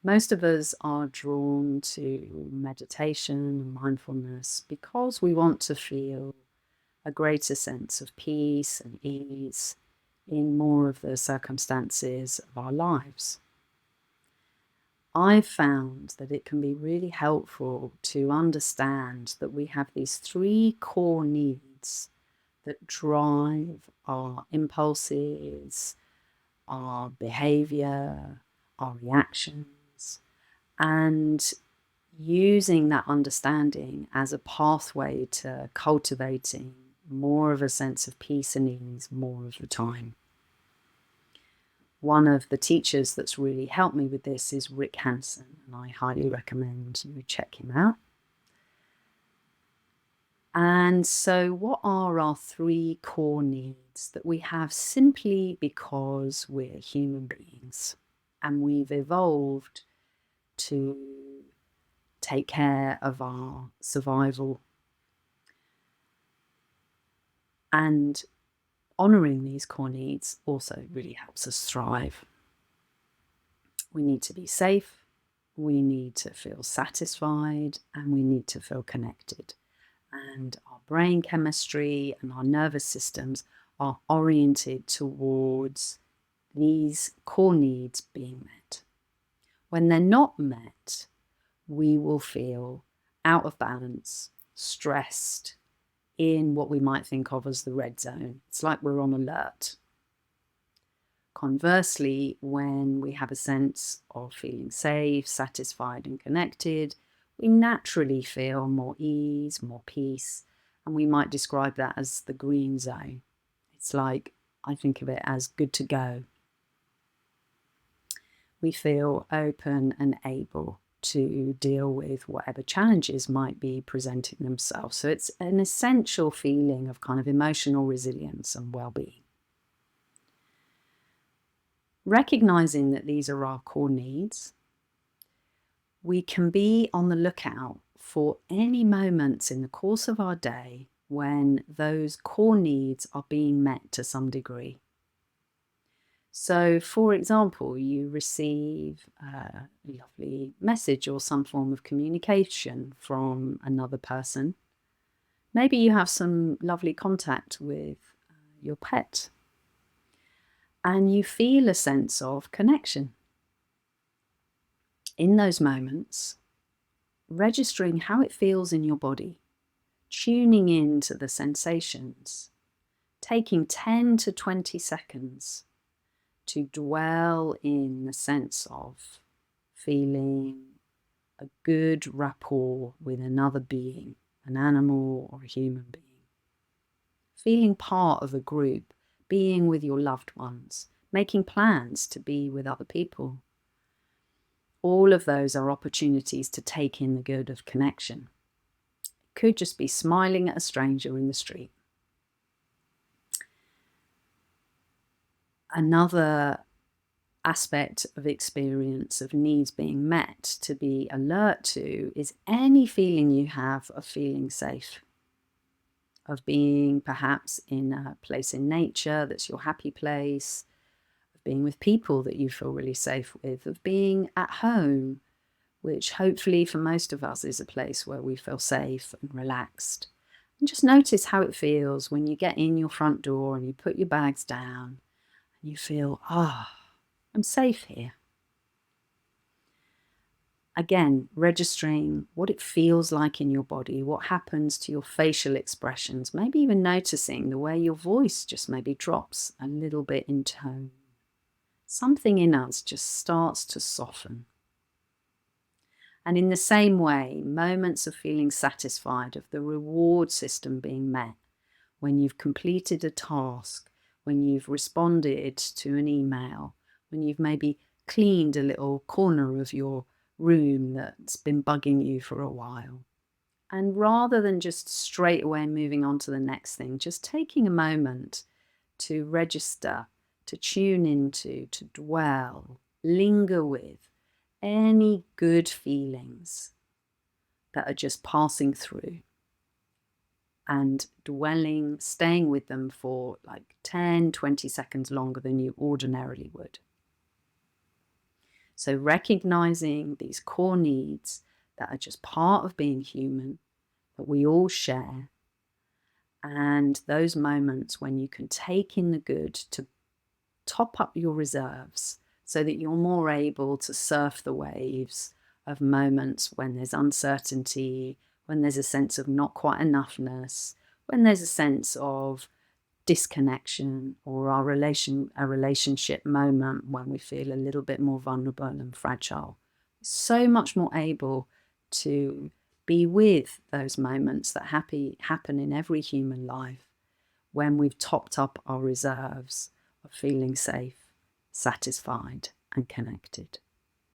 Most of us are drawn to meditation and mindfulness because we want to feel a greater sense of peace and ease in more of the circumstances of our lives. I've found that it can be really helpful to understand that we have these three core needs that drive our impulses, our behavior, our reactions, and using that understanding as a pathway to cultivating more of a sense of peace and ease more of the time. One of the teachers that's really helped me with this is Rick Hanson, and I highly recommend you check him out. And so, what are our three core needs that we have simply because we're human beings and we've evolved to take care of our survival? And honoring these core needs also really helps us thrive. We need to be safe, we need to feel satisfied, and we need to feel connected. And our brain chemistry and our nervous systems are oriented towards these core needs being met. When they're not met, we will feel out of balance, stressed, in what we might think of as the red zone. It's like we're on alert. Conversely, when we have a sense of feeling safe, satisfied, and connected, we naturally feel more ease, more peace, and we might describe that as the green zone. It's like, I think of it as good to go. We feel open and able to deal with whatever challenges might be presenting themselves. So it's an essential feeling of kind of emotional resilience and well-being. Recognizing that these are our core needs, we can be on the lookout for any moments in the course of our day when those core needs are being met to some degree. So, for example, you receive a lovely message or some form of communication from another person. Maybe you have some lovely contact with your pet, and you feel a sense of connection. In those moments, registering how it feels in your body, tuning in to the sensations, taking 10 to 20 seconds to dwell in the sense of feeling a good rapport with another being, an animal or a human being. Feeling part of a group, being with your loved ones, making plans to be with other people. All of those are opportunities to take in the good of connection. It could just be smiling at a stranger in the street. Another aspect of experience of needs being met to be alert to is any feeling you have of feeling safe, of being perhaps in a place in nature that's your happy place, of being with people that you feel really safe with, of being at home, which hopefully for most of us is a place where we feel safe and relaxed. And just notice how it feels when you get in your front door and you put your bags down and you feel, I'm safe here. Again, registering what it feels like in your body, what happens to your facial expressions, maybe even noticing the way your voice just maybe drops a little bit in tone. Something in us just starts to soften. And in the same way, moments of feeling satisfied, of the reward system being met, when you've completed a task, when you've responded to an email, when you've maybe cleaned a little corner of your room that's been bugging you for a while. And rather than just straight away moving on to the next thing, just taking a moment to register, to tune into, to dwell, linger with any good feelings that are just passing through, and dwelling, staying with them for like 10, 20 seconds longer than you ordinarily would. So recognizing these core needs that are just part of being human, that we all share, and those moments when you can take in the good to top up your reserves so that you're more able to surf the waves of moments when there's uncertainty, when there's a sense of not quite enoughness, when there's a sense of disconnection, or a relationship moment when we feel a little bit more vulnerable and fragile. So much more able to be with those moments that happen in every human life when we've topped up our reserves of feeling safe, satisfied, and connected.